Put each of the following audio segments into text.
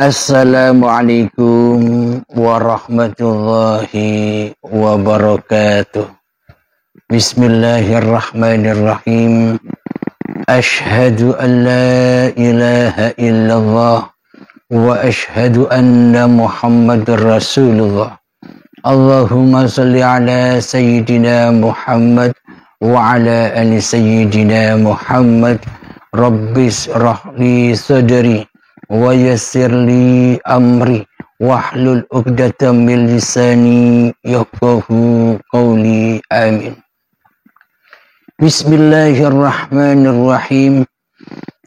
Assalamualaikum warahmatullahi wabarakatuh. Bismillahirrahmanirrahim. Ashhadu an la ilaha illallah wa ashhadu anna Muhammadar Rasulullah. Allahumma salli ala sayyidina Muhammad wa ala ali sayyidina Muhammad. Rabbis rahli sadri wa yassirli amri wahlul 'uqdatam min lisani yafqahu qawli. Amin. Bismillahirrahmanirrahim.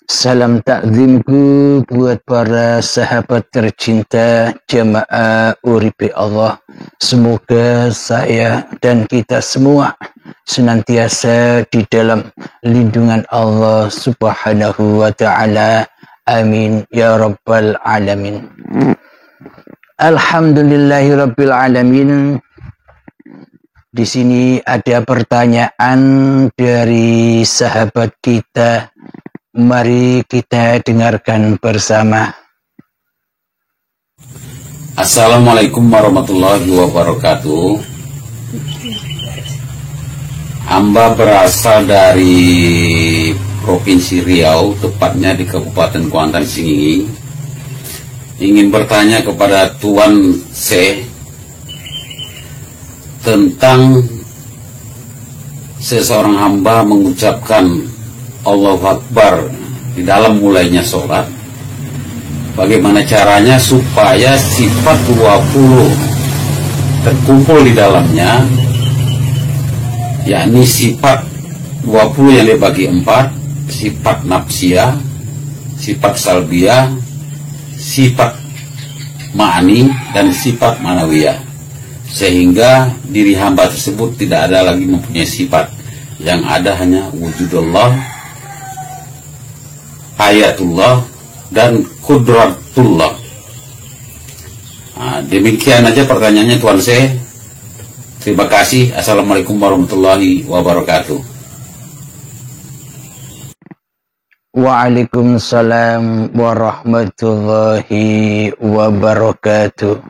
Salam takzimku buat para sahabat tercinta jamaah Uripe Allah. Semoga saya dan kita semua senantiasa di dalam lindungan Allah Subhanahu wa ta'ala. Amin ya rabbal alamin. Alhamdulillahi rabbil alamin. Di sini ada pertanyaan dari sahabat kita. Mari kita dengarkan bersama. Assalamualaikum warahmatullahi wabarakatuh. Hamba berasal dari Provinsi Riau, tepatnya di Kabupaten Kuantan Singingi. Ingin bertanya kepada Tuan C tentang seseorang hamba mengucapkan Allahu Akbar di dalam mulainya sholat. Bagaimana caranya supaya sifat 20 terkumpul di dalamnya, yakni sifat 20 yang dibagi 4, sifat nafsiyah, sifat salbiyah, sifat ma'ani, dan sifat manawiyah, sehingga diri hamba tersebut tidak ada lagi mempunyai sifat, yang ada hanya wujudullah, ayatullah, dan kudratullah. Nah, demikian aja pertanyaannya Tuan C. Terima kasih. Assalamualaikum warahmatullahi wabarakatuh. Waalaikumsalam warahmatullahi wabarakatuh.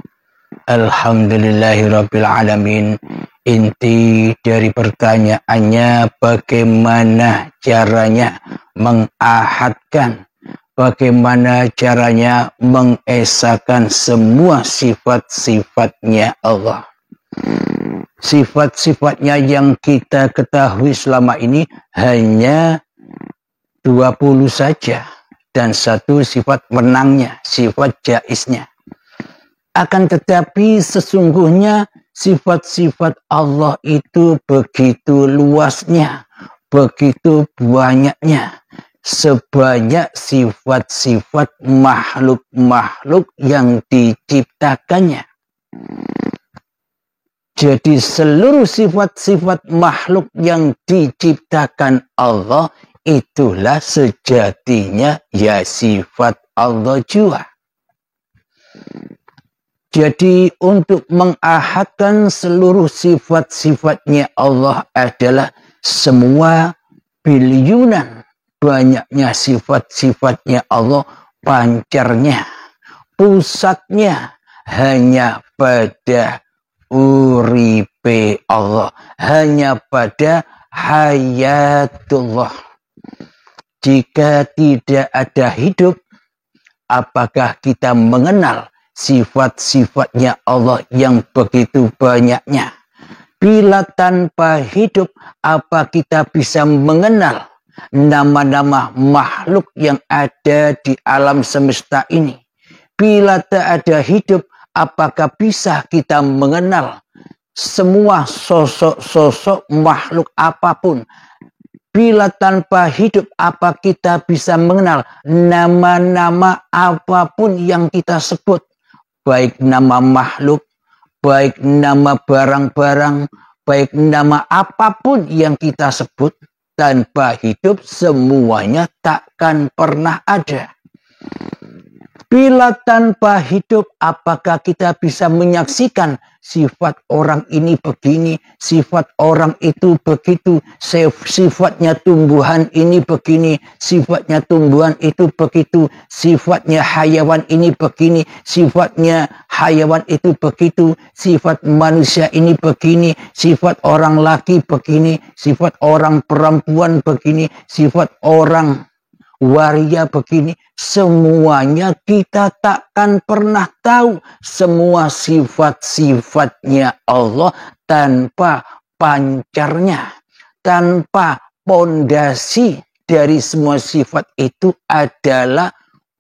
Alhamdulillahirabbil alamin. Inti dari pertanyaannya bagaimana caranya mengahadkan, bagaimana caranya mengesahkan semua sifat-sifatnya Allah. Sifat-sifatnya yang kita ketahui selama ini hanya 20 saja, dan satu sifat menangnya, sifat jaiznya. Akan tetapi sesungguhnya sifat-sifat Allah itu begitu luasnya, begitu banyaknya, sebanyak sifat-sifat makhluk-makhluk yang diciptakannya. Jadi seluruh sifat-sifat makhluk yang diciptakan Allah itulah sejatinya ya sifat Allah juga. Jadi untuk mengahadkan seluruh sifat-sifatnya Allah adalah semua biliunan banyaknya sifat-sifatnya Allah, pancarnya, pusatnya hanya pada uripe Allah, hanya pada hayatullah. Jika tidak ada hidup, apakah kita mengenal sifat-sifatnya Allah yang begitu banyaknya? Bila tanpa hidup, apa kita bisa mengenal nama-nama makhluk yang ada di alam semesta ini? Bila tak ada hidup, apakah bisa kita mengenal semua sosok-sosok makhluk apapun? Bila tanpa hidup, apa kita bisa mengenal nama-nama apapun yang kita sebut? Baik nama makhluk, baik nama barang-barang, baik nama apapun yang kita sebut, tanpa hidup semuanya takkan pernah ada. Bila tanpa hidup, apakah kita bisa menyaksikan sifat orang ini begini, sifat orang itu begitu, sifatnya tumbuhan ini begini, sifatnya tumbuhan itu begitu, sifatnya hayawan ini begini, sifatnya hayawan itu begitu, sifat manusia ini begini, sifat orang laki begini, sifat orang perempuan begini, sifat orang waria begini. Semuanya kita takkan pernah tahu. Semua sifat-sifatnya Allah tanpa pancarnya, tanpa pondasi dari semua sifat itu adalah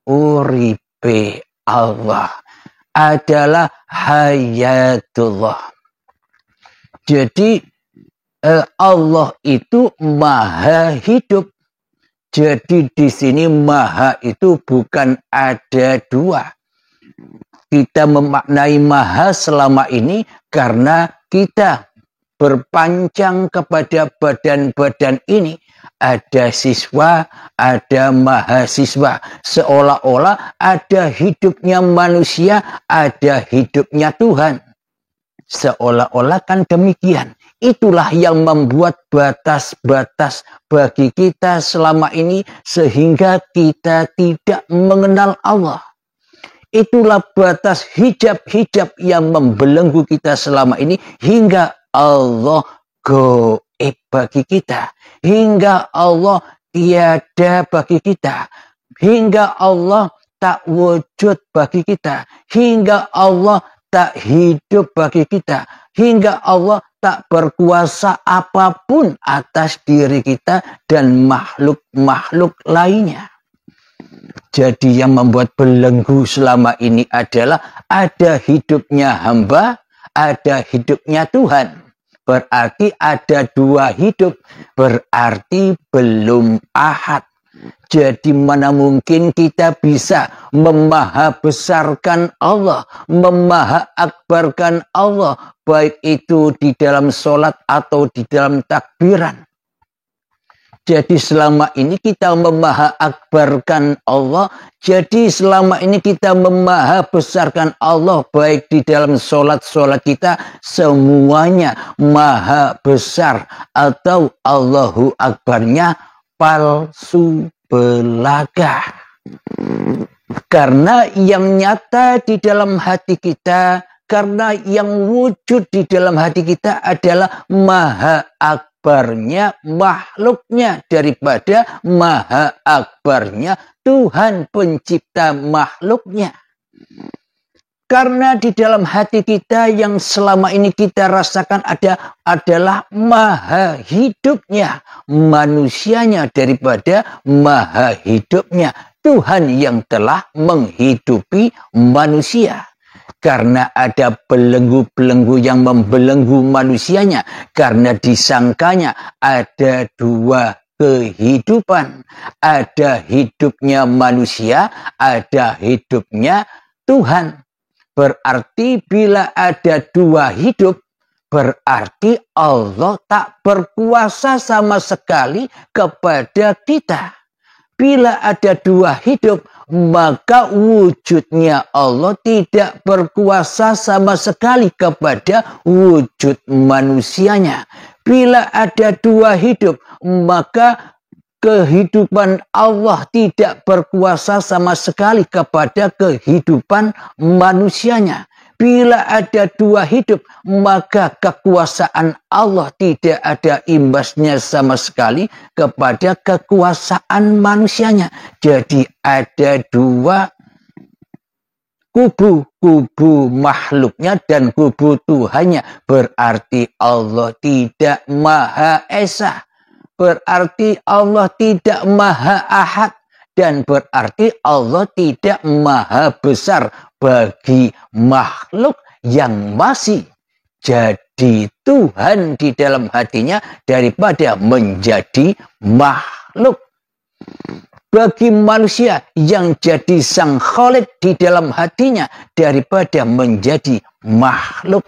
uripe Allah, adalah hayatullah. Jadi Allah itu maha hidup. Jadi di sini maha itu bukan ada dua. Kita memaknai maha selama ini karena kita berpancang kepada badan-badan ini. Ada siswa, ada mahasiswa. Seolah-olah ada hidupnya manusia, ada hidupnya Tuhan. Seolah-olah kan demikian. Itulah yang membuat batas-batas bagi kita selama ini sehingga kita tidak mengenal Allah. Itulah batas hijab-hijab yang membelenggu kita selama ini hingga Allah goib bagi kita. Hingga Allah tiada bagi kita. Hingga Allah tak wujud bagi kita. Hingga Allah tak hidup bagi kita. Hingga Allah tak berkuasa apapun atas diri kita dan makhluk-makhluk lainnya. Jadi yang membuat belenggu selama ini adalah ada hidupnya hamba, ada hidupnya Tuhan. Berarti ada dua hidup, berarti belum ahad. Jadi mana mungkin kita bisa memahabesarkan Allah, memahaakbarkan Allah, baik itu di dalam sholat atau di dalam takbiran. Jadi selama ini kita memahaakbarkan Allah, jadi selama ini kita memahabesarkan Allah, baik di dalam sholat-sholat kita, semuanya maha besar atau Allahu Akbarnya palsu belaka. Karena yang nyata di dalam hati kita, karena yang wujud di dalam hati kita adalah maha akbarnya makhluknya daripada maha akbarnya Tuhan pencipta makhluknya. Karena di dalam hati kita yang selama ini kita rasakan adalah maha hidupnya manusianya daripada maha hidupnya Tuhan yang telah menghidupi manusia. Karena ada belenggu-belenggu yang membelenggu manusianya. Karena disangkanya ada dua kehidupan. Ada hidupnya manusia, ada hidupnya Tuhan. Berarti bila ada dua hidup, berarti Allah tak berkuasa sama sekali kepada kita. Bila ada dua hidup, maka wujudnya Allah tidak berkuasa sama sekali kepada wujud manusianya. Bila ada dua hidup, maka kehidupan Allah tidak berkuasa sama sekali kepada kehidupan manusianya. Bila ada dua hidup, maka kekuasaan Allah tidak ada imbasnya sama sekali kepada kekuasaan manusianya. Jadi ada dua kubu makhluknya dan kubu Tuhannya. Berarti Allah tidak Maha Esa. Berarti Allah tidak Maha Ahad. Dan berarti Allah tidak Maha Besar bagi makhluk yang masih jadi Tuhan di dalam hatinya daripada menjadi makhluk. Bagi manusia yang jadi sang Khalik di dalam hatinya daripada menjadi makhluk.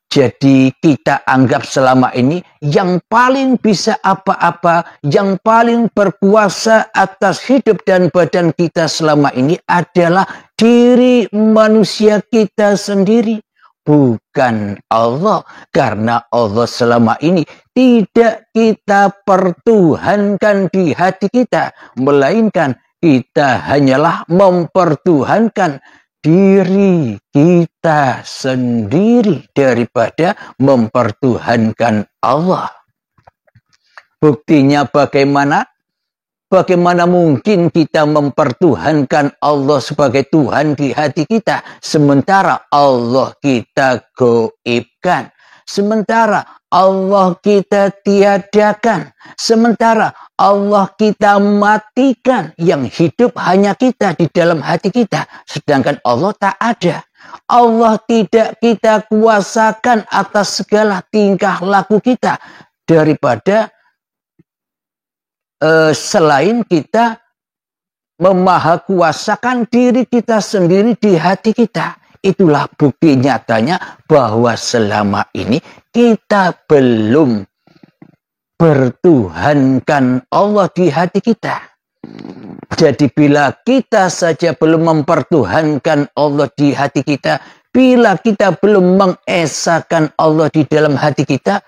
Jadi kita anggap selama ini yang paling bisa apa-apa, yang paling berkuasa atas hidup dan badan kita selama ini adalah diri manusia kita sendiri. Bukan Allah. Karena Allah selama ini tidak kita pertuhankan di hati kita. Melainkan kita hanyalah mempertuhankan diri kita sendiri daripada mempertuhankan Allah. Buktinya bagaimana? Bagaimana mungkin kita mempertuhankan Allah sebagai Tuhan di hati kita, sementara Allah kita goibkan, sementara Allah kita tiadakan, sementara Allah kita matikan, yang hidup hanya kita di dalam hati kita, sedangkan Allah tak ada. Allah tidak kita kuasakan atas segala tingkah laku kita daripada selain kita memahakuasakan diri kita sendiri di hati kita. Itulah bukti nyatanya bahwa selama ini kita belum bertuhankan Allah di hati kita. Jadi bila kita saja belum mempertuhankan Allah di hati kita, bila kita belum mengesahkan Allah di dalam hati kita,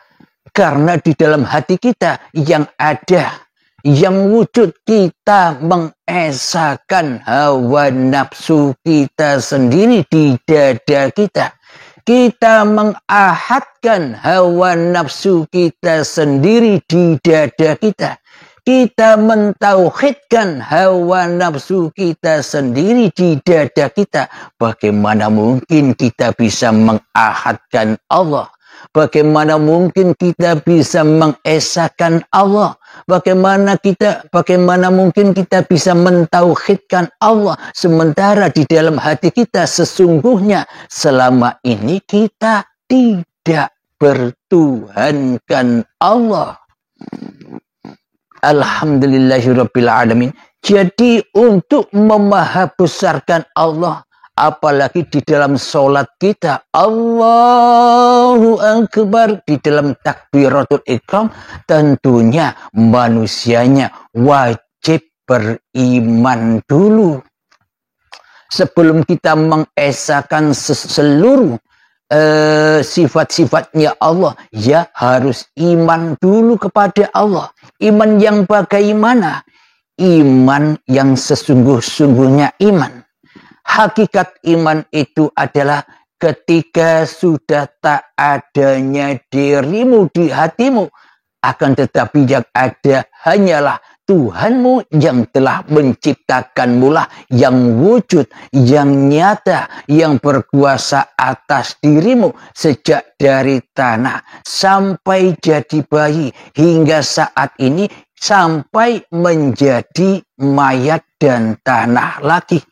karena di dalam hati kita yang ada, yang wujud, kita mengesahkan hawa nafsu kita sendiri di dada kita. Kita mengahadkan hawa nafsu kita sendiri di dada kita. Kita mentauhidkan hawa nafsu kita sendiri di dada kita. Bagaimana mungkin kita bisa mengahadkan Allah? Bagaimana mungkin kita bisa mengesahkan Allah? Bagaimana mungkin kita bisa mentauhidkan Allah sementara di dalam hati kita sesungguhnya selama ini kita tidak bertuhankan Allah. Alhamdulillahirabbil alamin. Jadi untuk memahabesarkan Allah, apalagi di dalam sholat kita, Allahu Akbar, di dalam takbiratul ihram, tentunya manusianya wajib beriman dulu. Sebelum kita mengesahkan seluruh sifat-sifatnya Allah, ya harus iman dulu kepada Allah. Iman yang bagaimana? Iman yang sesungguh-sungguhnya iman. Hakikat iman itu adalah ketika sudah tak adanya dirimu di hatimu, akan tetapi yang ada hanyalah Tuhanmu yang telah menciptakanmu lah, yang wujud, yang nyata, yang berkuasa atas dirimu sejak dari tanah sampai jadi bayi hingga saat ini sampai menjadi mayat dan tanah lagi.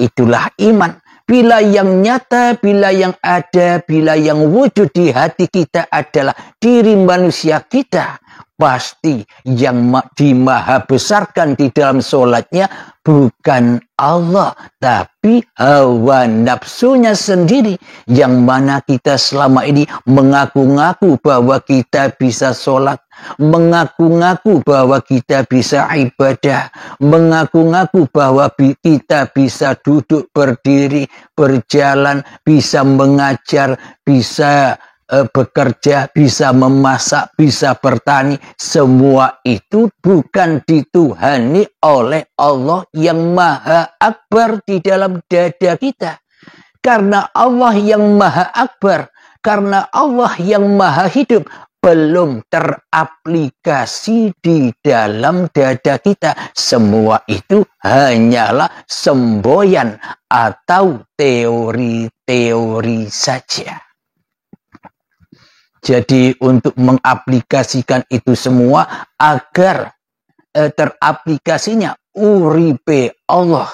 Itulah iman. Bila yang nyata, bila yang ada, bila yang wujud di hati kita adalah diri manusia kita, pasti yang dimahabesarkan di dalam sholatnya bukan Allah, tapi hawa nafsunya sendiri, yang mana kita selama ini mengaku-ngaku bahwa kita bisa sholat, mengaku-ngaku bahwa kita bisa ibadah, mengaku-ngaku bahwa kita bisa duduk, berdiri, berjalan, bisa mengajar, bisa bekerja, bisa memasak, bisa bertani. Semua itu bukan dituhani oleh Allah yang Maha Akbar di dalam dada kita. Karena Allah yang Maha Akbar, karena Allah yang Maha Hidup belum teraplikasi di dalam dada kita. Semua itu hanyalah semboyan atau teori-teori saja. Jadi untuk mengaplikasikan itu semua agar teraplikasinya uripe Allah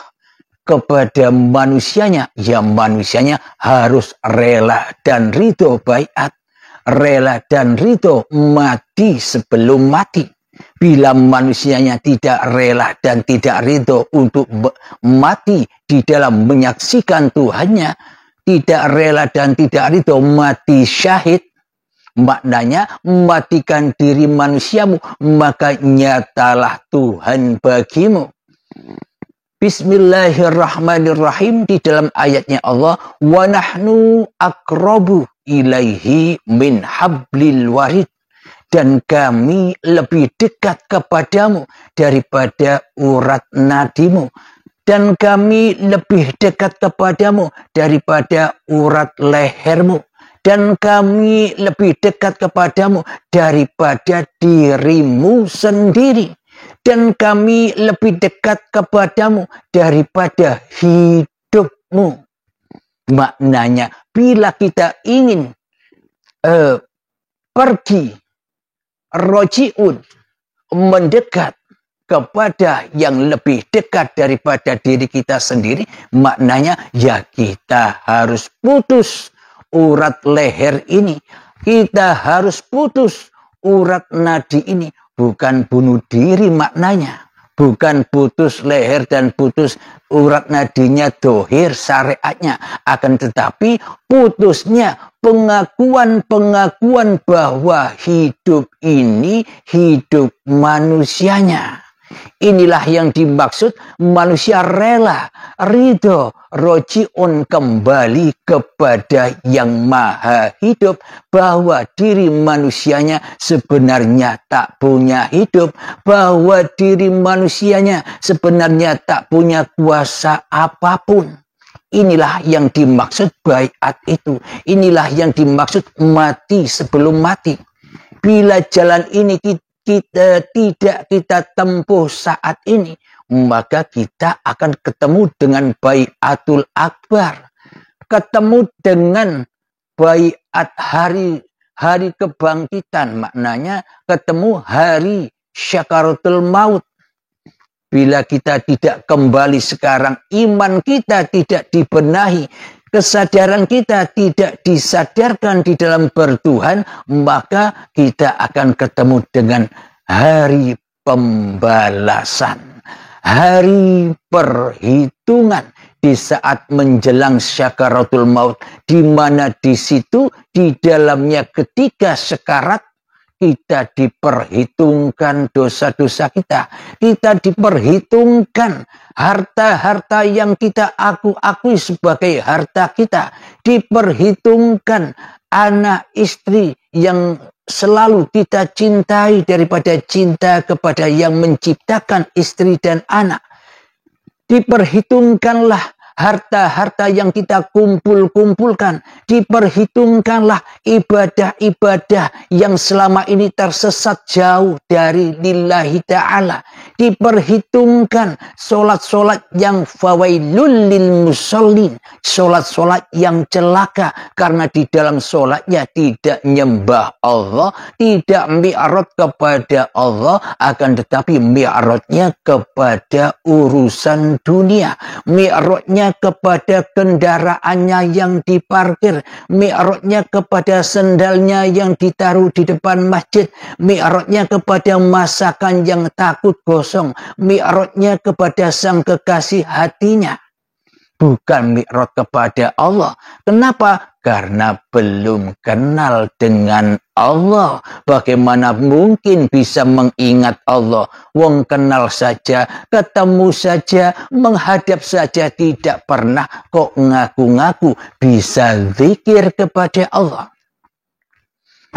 kepada manusianya, ya manusianya harus rela dan ridho baiat, rela dan ridho mati sebelum mati. Bila manusianya tidak rela dan tidak ridho untuk mati di dalam menyaksikan Tuhannya, tidak rela dan tidak ridho, mati syahid, maknanya matikan diri manusiamu, maka nyatalah Tuhan bagimu. Bismillahirrahmanirrahim, di dalam ayatnya Allah, wa nahnu aqrabu ilaihi min hablil warid, dan kami lebih dekat kepadamu daripada urat nadimu, dan kami lebih dekat kepadamu daripada urat lehermu, dan kami lebih dekat kepadamu daripada dirimu sendiri, dan kami lebih dekat kepadamu daripada hidupmu. Maknanya, bila kita ingin pergi, roji'un, mendekat kepada yang lebih dekat daripada diri kita sendiri, maknanya ya kita harus putus urat leher ini, kita harus putus urat nadi ini. Bukan bunuh diri maknanya, bukan putus leher dan putus urat nadinya dohir syariatnya, akan tetapi putusnya pengakuan bahwa hidup ini hidup manusianya. Inilah yang dimaksud manusia rela, ridho, roji'un, kembali kepada yang maha hidup, bahwa diri manusianya sebenarnya tak punya hidup, bahwa diri manusianya sebenarnya tak punya kuasa apapun. Inilah yang dimaksud baiat itu. Inilah yang dimaksud mati sebelum mati. Bila jalan ini tidak kita tempuh saat ini, maka kita akan ketemu dengan baiatul akbar, ketemu dengan baiat hari kebangkitan, maknanya ketemu hari syakaratul maut. Bila kita tidak kembali sekarang, iman kita tidak dibenahi, kesadaran kita tidak disadarkan di dalam bertuhan, maka kita akan ketemu dengan hari pembalasan, hari perhitungan di saat menjelang syakaratul maut, di mana di situ di dalamnya ketika sekarat kita diperhitungkan dosa-dosa kita diperhitungkan harta-harta yang kita akui sebagai harta kita, diperhitungkan anak istri yang selalu kita cintai daripada cinta kepada yang menciptakan istri dan anak. Diperhitungkanlah harta-harta yang kita kumpulkan, diperhitungkanlah ibadah-ibadah yang selama ini tersesat jauh dari lillahi ta'ala, diperhitungkan solat-solat yang fawailul lil musallin, solat-solat yang celaka karena di dalam solatnya tidak nyembah Allah, tidak mi'raj kepada Allah, akan tetapi mi'rajnya kepada urusan dunia, mi'rajnya kepada kendaraannya yang diparkir, mi'rajnya kepada sendalnya yang ditaruh di depan masjid, mi'rajnya kepada masakan yang takut gosong, mi'rajnya kepada sang kekasih hatinya, bukan mi'raj kepada Allah. Kenapa? Karena belum kenal dengan Allah. Bagaimana mungkin bisa mengingat Allah? Wong kenal saja, ketemu saja, menghadap saja tidak pernah, kok ngaku-ngaku bisa zikir kepada Allah.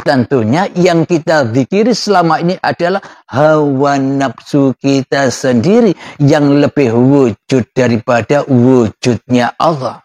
Tentunya yang kita zikiri selama ini adalah hawa nafsu kita sendiri yang lebih wujud daripada wujudnya Allah.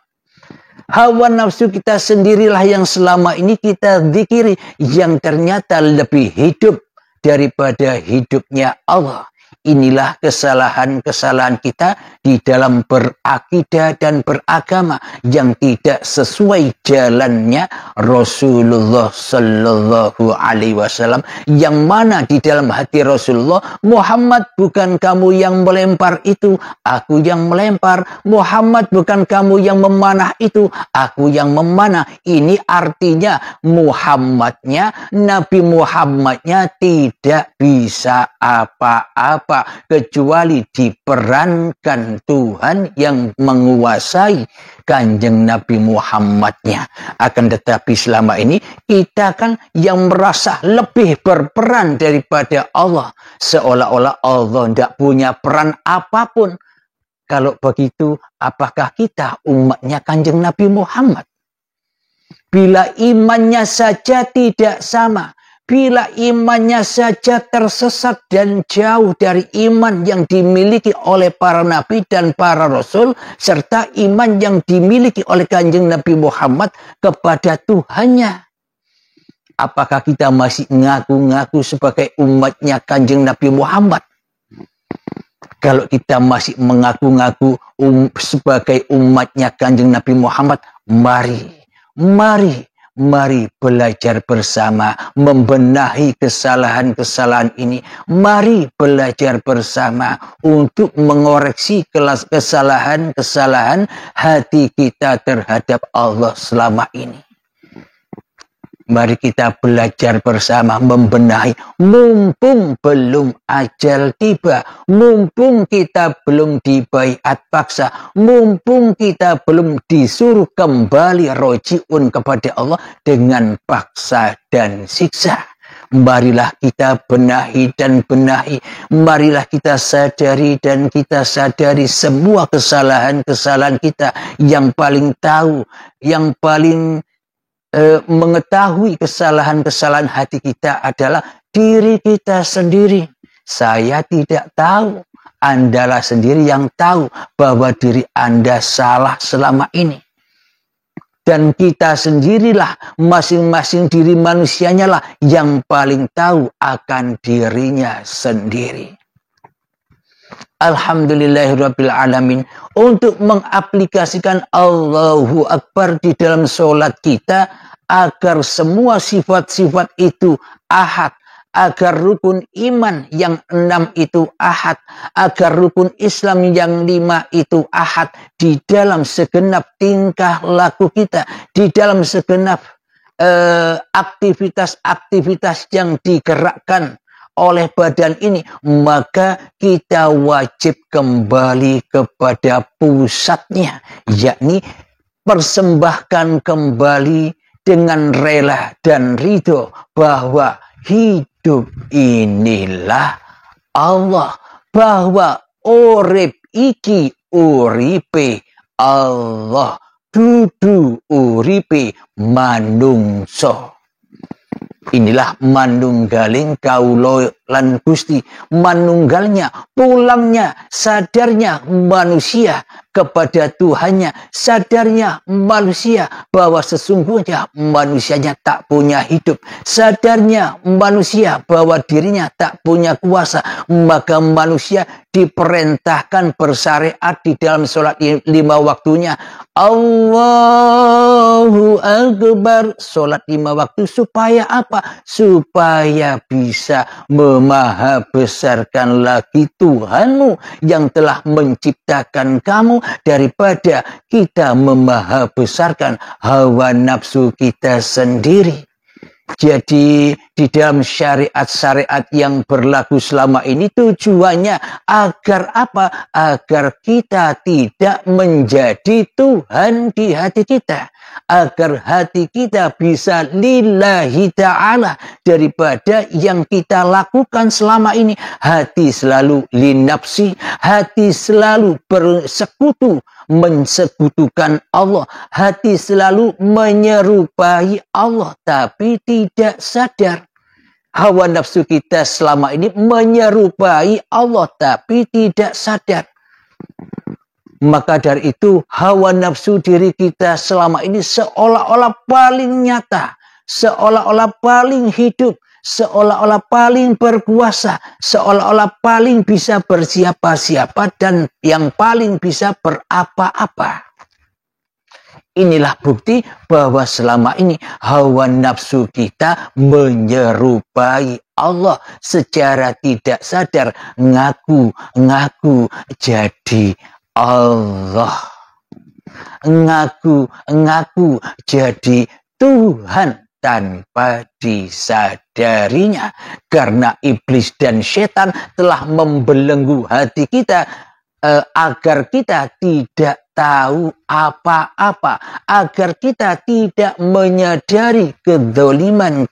Hawa nafsu kita sendirilah yang selama ini kita zikiri, yang ternyata lebih hidup daripada hidupnya Allah. Inilah kesalahan-kesalahan kita di dalam berakidah dan beragama yang tidak sesuai jalannya Rasulullah Sallallahu Alaihi Wasallam, yang mana di dalam hati Rasulullah, Muhammad bukan kamu yang melempar itu, aku yang melempar. Muhammad bukan kamu yang memanah itu, aku yang memanah. Ini artinya Muhammadnya, Nabi Muhammadnya tidak bisa apa-apa apa kecuali diperankan Tuhan yang menguasai Kanjeng Nabi Muhammadnya. Akan tetapi selama ini kita kan yang merasa lebih berperan daripada Allah. Seolah-olah Allah tidak punya peran apapun. Kalau begitu, apakah kita umatnya Kanjeng Nabi Muhammad? Bila imannya saja tidak sama, bila imannya saja tersesat dan jauh dari iman yang dimiliki oleh para nabi dan para rasul, serta iman yang dimiliki oleh Kanjeng Nabi Muhammad kepada Tuhannya, apakah kita masih ngaku-ngaku sebagai umatnya Kanjeng Nabi Muhammad? Kalau kita masih mengaku-ngaku sebagai umatnya Kanjeng Nabi Muhammad, mari belajar bersama membenahi kesalahan-kesalahan ini. Mari belajar bersama untuk mengoreksi kesalahan-kesalahan hati kita terhadap Allah selama ini. Mari kita belajar bersama membenahi, mumpung belum ajal tiba, mumpung kita belum dibaiat paksa, mumpung kita belum disuruh kembali rojiun kepada Allah dengan paksa dan siksa. Marilah kita benahi dan benahi, marilah kita sadari dan kita sadari semua kesalahan-kesalahan kita. Yang paling tahu, yang paling mengetahui kesalahan-kesalahan hati kita adalah diri kita sendiri. Saya tidak tahu, Andalah sendiri yang tahu bahwa diri Anda salah selama ini. Dan kita sendirilah, masing-masing diri manusianya lah yang paling tahu akan dirinya sendiri. Alhamdulillahirabbil alamin. Untuk mengaplikasikan Allahu Akbar di dalam sholat kita, agar semua sifat-sifat itu ahad, agar rukun iman yang 6 itu ahad, agar rukun Islam yang 5 itu ahad di dalam segenap tingkah laku kita, di dalam segenap aktivitas-aktivitas yang digerakkan oleh badan ini, maka kita wajib kembali kepada pusatnya, yakni persembahkan kembali dengan rela dan ridho bahwa hidup inilah Allah, bahwa urip iki uripe Allah, dudu uripe manungso. Inilah manunggaling kaulo lan Gusti, manunggalnya, pulangnya, sadarnya manusia kepada Tuhannya, sadarnya manusia bahwa sesungguhnya manusianya tak punya hidup, sadarnya manusia bahwa dirinya tak punya kuasa, maka manusia diperintahkan bersyariat di dalam sholat 5 waktunya. Allahu Akbar, sholat 5 waktu supaya apa? Supaya bisa memahabesarkan lagi Tuhanmu yang telah menciptakan kamu, daripada kita memahabesarkan hawa nafsu kita sendiri. Jadi di dalam syariat-syariat yang berlaku selama ini tujuannya agar apa? Agar kita tidak menjadi Tuhan di hati kita. Agar hati kita bisa lillahi ta'ala, daripada yang kita lakukan selama ini. Hati selalu linafsi, hati selalu bersekutu, mensekutukan Allah, hati selalu menyerupai Allah tapi tidak sadar. Hawa nafsu kita selama ini menyerupai Allah tapi tidak sadar. Maka dari itu hawa nafsu diri kita selama ini seolah-olah paling nyata, seolah-olah paling hidup, seolah-olah paling berkuasa, seolah-olah paling bisa bersiapa-siapa dan yang paling bisa berapa-apa. Inilah bukti bahwa selama ini hawa nafsu kita menyerupai Allah secara tidak sadar, ngaku jadi Allah, ngaku jadi Tuhan, tanpa disadarinya. Karena iblis dan setan telah membelenggu hati kita agar kita tidak tahu apa-apa, agar kita tidak menyadari kezaliman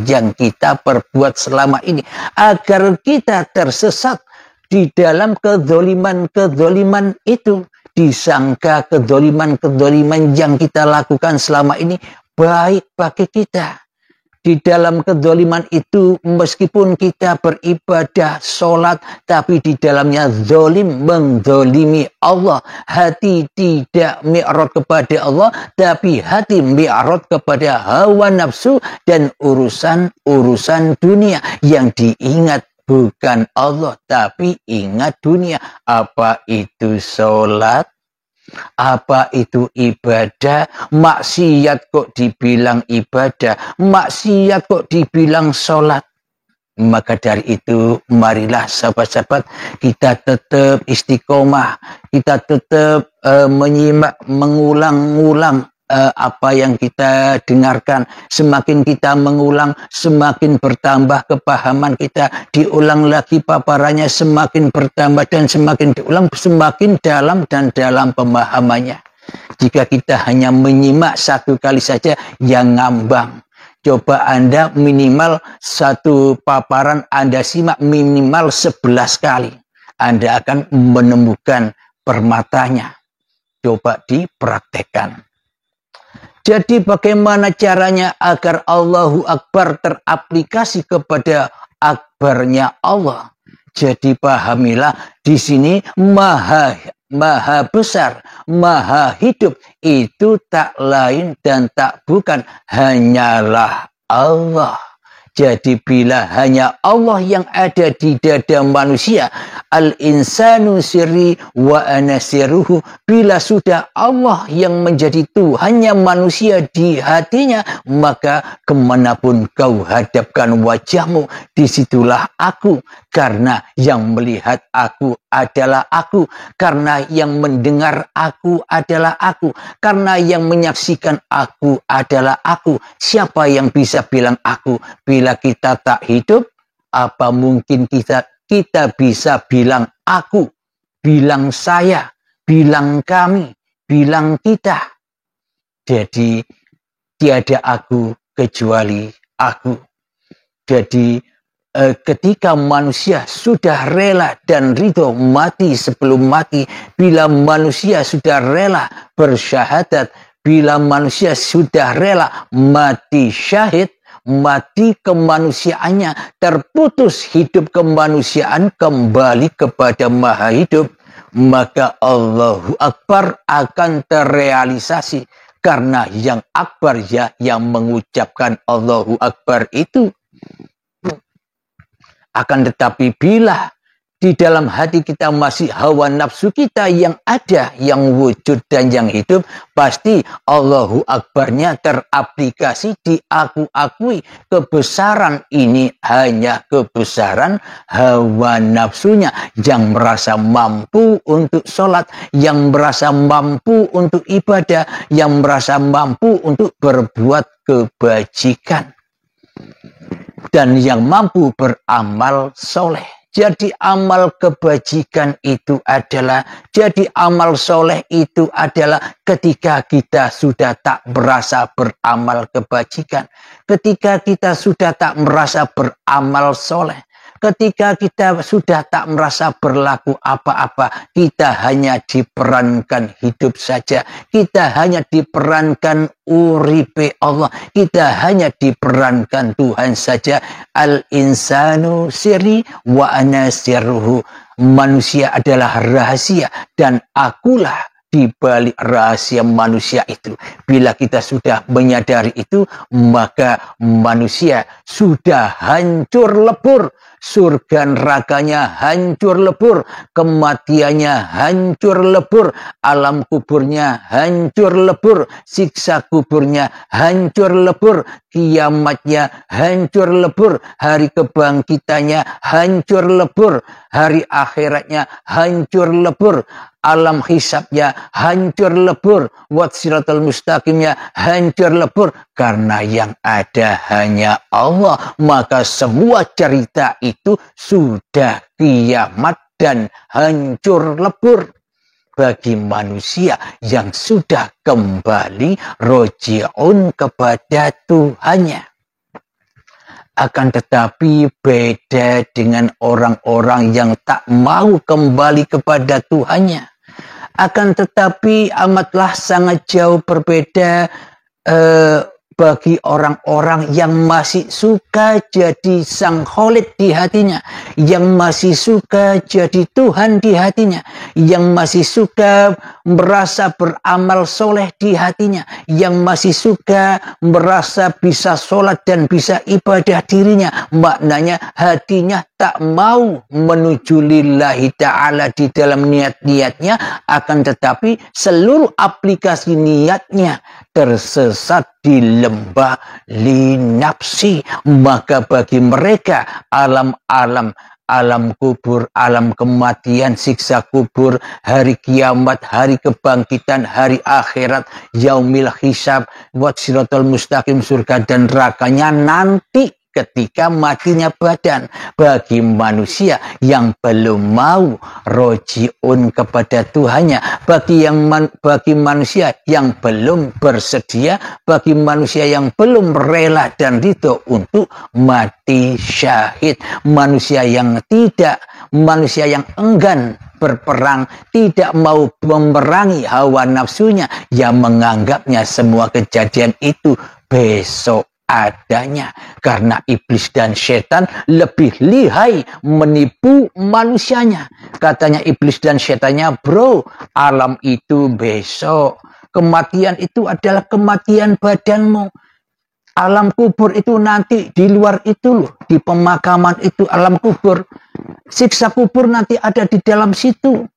yang kita perbuat selama ini, agar kita tersesat di dalam kezaliman itu, disangka kezaliman yang kita lakukan selama ini baik bagi kita. Di dalam kezaliman itu, meskipun kita beribadah, sholat, tapi di dalamnya zalim, menzalimi Allah. Hati tidak mi'rad kepada Allah, tapi hati mi'rad kepada hawa nafsu dan urusan dunia. Yang diingat bukan Allah, tapi ingat dunia. Apa itu sholat? Apa itu ibadah? Maksiat kok dibilang ibadah, maksiat kok dibilang sholat. Maka dari itu, marilah sahabat-sahabat kita tetap istiqomah, kita tetap menyimak, mengulang-ulang apa yang kita dengarkan. Semakin kita mengulang, semakin bertambah kepahaman kita. Diulang lagi paparannya, semakin bertambah dan semakin diulang, semakin dalam dan dalam pemahamannya. Jika kita hanya menyimak satu kali saja, yang ngambang. Coba Anda minimal satu paparan Anda simak minimal 11 kali. Anda akan menemukan permatanya. Coba dipraktekkan. Jadi bagaimana caranya agar Allahu Akbar teraplikasi kepada akbarnya Allah? Jadi pahamilah di sini maha besar, maha hidup itu tak lain dan tak bukan hanyalah Allah. Jadi bila hanya Allah yang ada di dada manusia, al-insanu sirri wa ana sirruhu, bila sudah Allah yang menjadi Tuhannya manusia di hatinya, maka kemanapun kau hadapkan wajahmu, disitulah aku. Karena yang melihat aku adalah aku, karena yang mendengar aku adalah aku, karena yang menyaksikan aku adalah aku. Siapa yang bisa bilang aku? Bila kita tak hidup, apa mungkin kita bisa bilang aku, bilang saya, bilang kami, bilang kita? Jadi tiada aku kecuali aku. Jadi ketika manusia sudah rela dan ridho mati sebelum mati, bila manusia sudah rela bersyahadat, bila manusia sudah rela mati syahid, mati kemanusiaannya, terputus hidup kemanusiaan kembali kepada Maha Hidup, maka Allahu Akbar akan terrealisasi. Karena yang akbar ya yang mengucapkan Allahu Akbar itu. Akan tetapi bila di dalam hati kita masih hawa nafsu kita yang ada, yang wujud dan yang hidup, pasti Allahu Akbarnya teraplikasi, diakui kebesaran ini hanya kebesaran hawa nafsunya yang merasa mampu untuk sholat, yang merasa mampu untuk ibadah, yang merasa mampu untuk berbuat kebajikan, dan yang mampu beramal soleh. Jadi amal kebajikan itu adalah, jadi amal soleh itu adalah ketika kita sudah tak merasa beramal kebajikan. Ketika kita sudah tak merasa beramal soleh. Ketika kita sudah tak merasa berlaku apa-apa, kita hanya diperankan hidup saja. Kita hanya diperankan uripe Allah. Kita hanya diperankan Tuhan saja. Al-insanu sirri wa ana sirruhu. Manusia adalah rahasia dan akulah di balik rahasia manusia itu. Bila kita sudah menyadari itu, maka manusia sudah hancur lebur surga nerakanya hancur lebur, kematiannya hancur lebur, alam kuburnya hancur lebur, siksa kuburnya hancur lebur, kiamatnya hancur lebur, hari kebangkitannya hancur lebur, hari akhiratnya hancur lebur, alam hisabnya hancur lebur, wassiratal mustaqimnya hancur lebur. Karena yang ada hanya Allah, maka semua cerita itu sudah kiamat dan hancur lebur bagi manusia yang sudah kembali roji'un kepada Tuhannya. Akan tetapi beda dengan orang-orang yang tak mau kembali kepada Tuhannya. Akan tetapi amatlah sangat jauh berbeda bagi orang-orang yang masih suka jadi sang Khalid di hatinya, yang masih suka jadi Tuhan di hatinya, yang masih suka merasa beramal soleh di hatinya, yang masih suka merasa bisa sholat dan bisa ibadah dirinya. Maknanya hatinya tak mau menuju lillahi ta'ala di dalam niat-niatnya, akan tetapi seluruh aplikasi niatnya tersesat di lembah linapsi. Maka bagi mereka alam kubur, alam kematian, siksa kubur, hari kiamat, hari kebangkitan, hari akhirat, yaumil hisab, wassiratal mustaqim, surga dan nerakanya nanti ketika matinya badan. Bagi manusia yang belum mau roji'un kepada Tuhannya, bagi manusia yang belum bersedia, bagi manusia yang belum rela dan ridho untuk mati syahid, manusia yang enggan berperang, tidak mau memerangi hawa nafsunya, yang menganggapnya semua kejadian itu besok adanya. Karena iblis dan setan lebih lihai menipu manusianya. Katanya iblis dan setannya, bro, alam itu besok, kematian itu adalah kematian badanmu, alam kubur itu nanti di luar itu loh, di pemakaman itu alam kubur, siksa kubur nanti ada di dalam situ,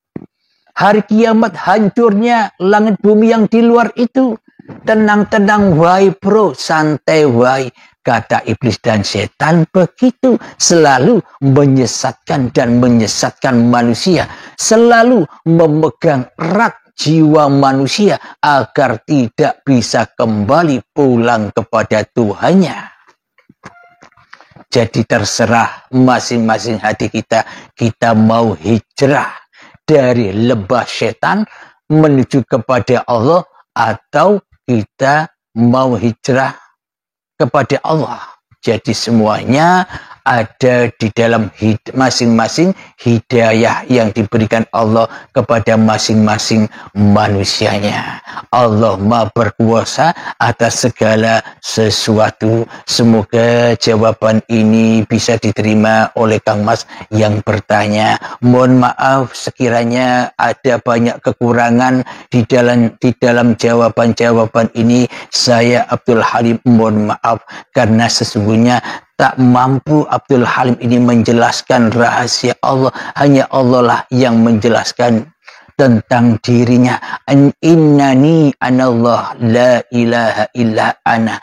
hari kiamat hancurnya langit bumi yang di luar itu. Tenang-tenang wai bro, santai wai. Kata iblis dan setan begitu, selalu menyesatkan dan menyesatkan manusia, selalu memegang erat jiwa manusia agar tidak bisa kembali pulang kepada Tuhannya. Jadi terserah masing-masing hati kita, kita mau hijrah dari lembah setan menuju kepada Allah, atau kita mau hijrah kepada Allah. Jadi semuanya ada di dalam masing-masing hidayah yang diberikan Allah kepada masing-masing manusianya. Allah Maha berkuasa atas segala sesuatu. Semoga jawaban ini bisa diterima oleh Kang Mas yang bertanya. Mohon maaf sekiranya ada banyak kekurangan di dalam jawaban-jawaban ini. Saya Abdul Halim mohon maaf, karena sesungguhnya tak mampu Abdul Halim ini menjelaskan rahasia Allah. Hanya Allah lah yang menjelaskan tentang dirinya. Innani anallah la ilaha illa ana.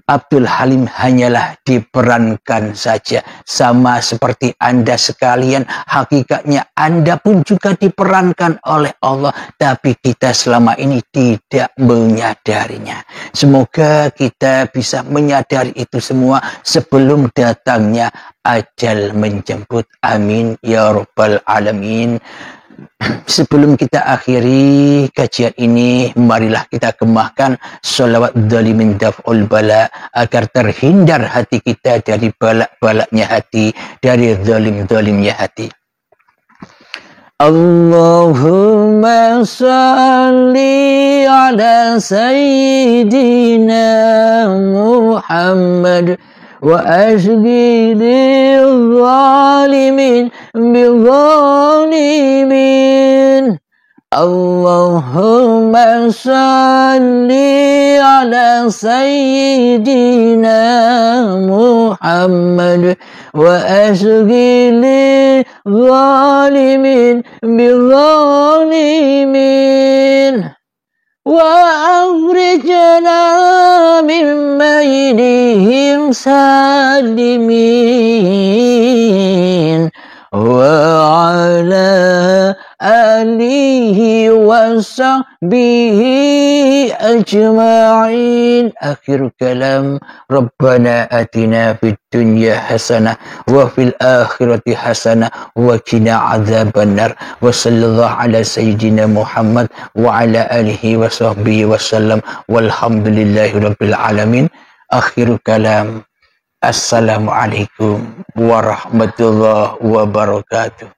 Abdul Halim hanyalah diperankan saja. Sama seperti Anda sekalian, hakikatnya Anda pun juga diperankan oleh Allah, tapi kita selama ini tidak menyadarinya. Semoga kita bisa menyadari itu semua sebelum datangnya ajal menjemput. Amin ya rabbal alamin. Sebelum kita akhiri kajian ini, marilah kita kemahkan sholawat dhalimin daf'ul bala, agar terhindar hati kita dari balak-balaknya hati, dari dhalim-dhalimnya hati. Allahumma salli ala sayyidina Muhammad wa ashghil zalimin bizalimin. Allahumma salli ala sayyidina Muhammad وأشغل الظالمين بالظالمين وأخرجنا من بينهم سالمين وعلى آله وصحبه أجمعين. آخر كلام ربنا آتنا في الدنيا حسنة وفي الآخرة حسنة وقنا عذاب النار وصلى الله على سيدنا محمد وعلى آله وصحبه وسلم والحمد لله رب العالمين. آخر كلام Assalamualaikum warahmatullahi wabarakatuh.